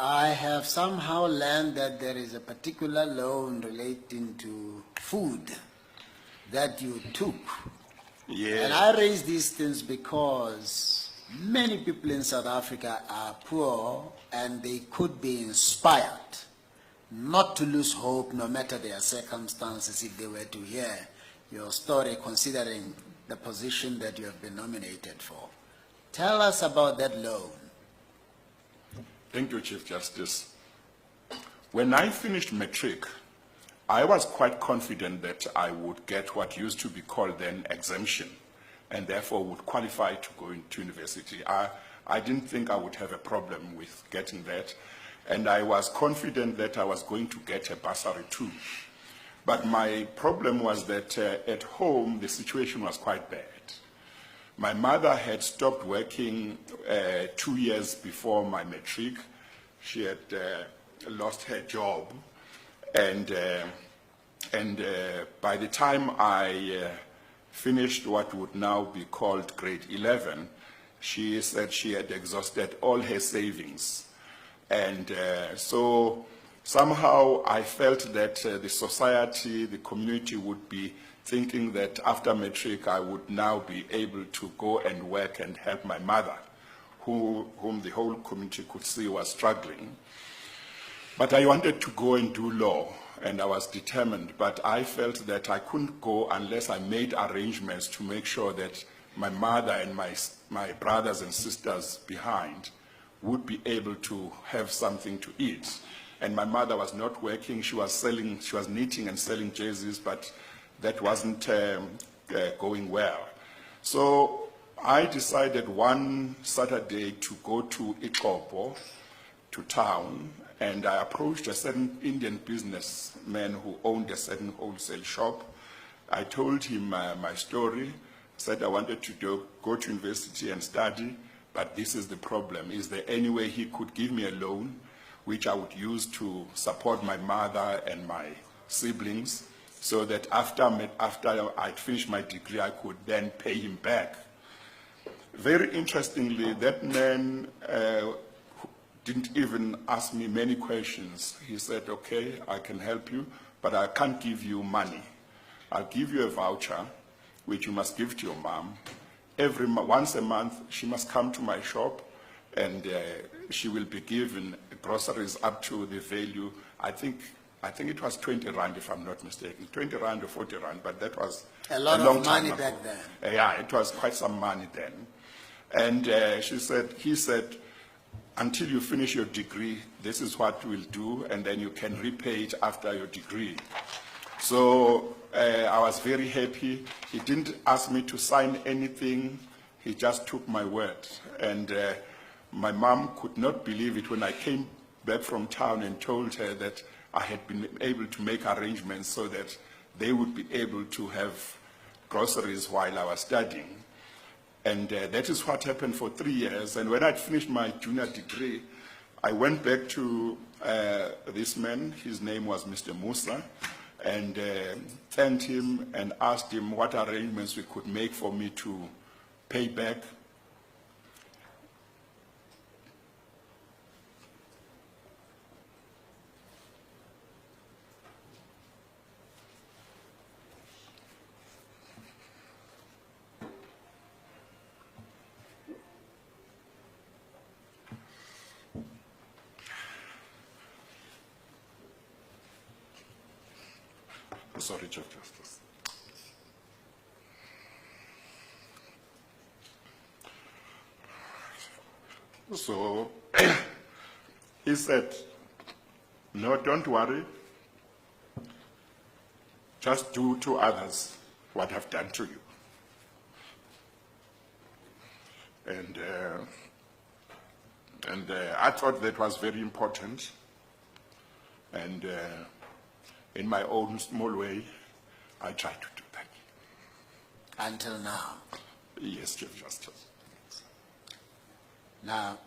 I have somehow learned that there is a particular loan relating to food that you took. Yeah. And I raise these things because many people in South Africa are poor and they could be inspired not to lose hope no matter their circumstances if they were to hear your story, considering the position that you have been nominated for. Tell us about that loan. Thank you, Chief Justice. When I finished matric, I was quite confident that I would get what used to be called then exemption, and therefore would qualify to go into university. I didn't think I would have a problem with getting that, and I was confident that I was going to get a bursary too. But my problem was that at home, the situation was quite bad. My mother had stopped working 2 years before my matric. She had lost her job, and by the time I finished what would now be called grade 11, she said she had exhausted all her savings. And so somehow I felt that the society, the community would be thinking that after matric I would now be able to go and work and help my mother, whom the whole community could see was struggling. But I wanted to go and do law, and I was determined, but I felt that I couldn't go unless I made arrangements to make sure that my mother and my brothers and sisters behind would be able to have something to eat. And my mother was not working, she was knitting and selling jerseys, but that wasn't going well. So I decided one Saturday to go to Ixopo, to town, and I approached a certain Indian businessman who owned a certain wholesale shop. I told him my story, said I wanted to go to university and study, but this is the problem. Is there any way he could give me a loan which I would use to support my mother and my siblings, so that after I'd finished my degree, I could then pay him back? Very interestingly, that man didn't even ask me many questions. He said, okay, I can help you, but I can't give you money. I'll give you a voucher, which you must give to your mom. Once a month, she must come to my shop, and she will be given groceries up to the value, I think it was 20 rand, if I'm not mistaken, 20 rand or 40 rand, but that was a lot long of money time back ago. then. Yeah, it was quite some money then. And he said, until you finish your degree, this is what we'll do, and then you can repay it after your degree. So I was very happy. He didn't ask me to sign anything. He just took my word. And my mom could not believe it when I came back from town and told her that I had been able to make arrangements so that they would be able to have groceries while I was studying. And that is what happened for 3 years. And when I'd finished my junior degree, I went back to this man. His name was Mr. Musa, and thanked him and asked him what arrangements we could make for me to pay back. Sorry, Chief Justice. So he said, no, don't worry. Just do to others what I've done to you. And I thought that was very important. And in my own small way, I tried to do that. Until now. Yes, Chief Justice. Now,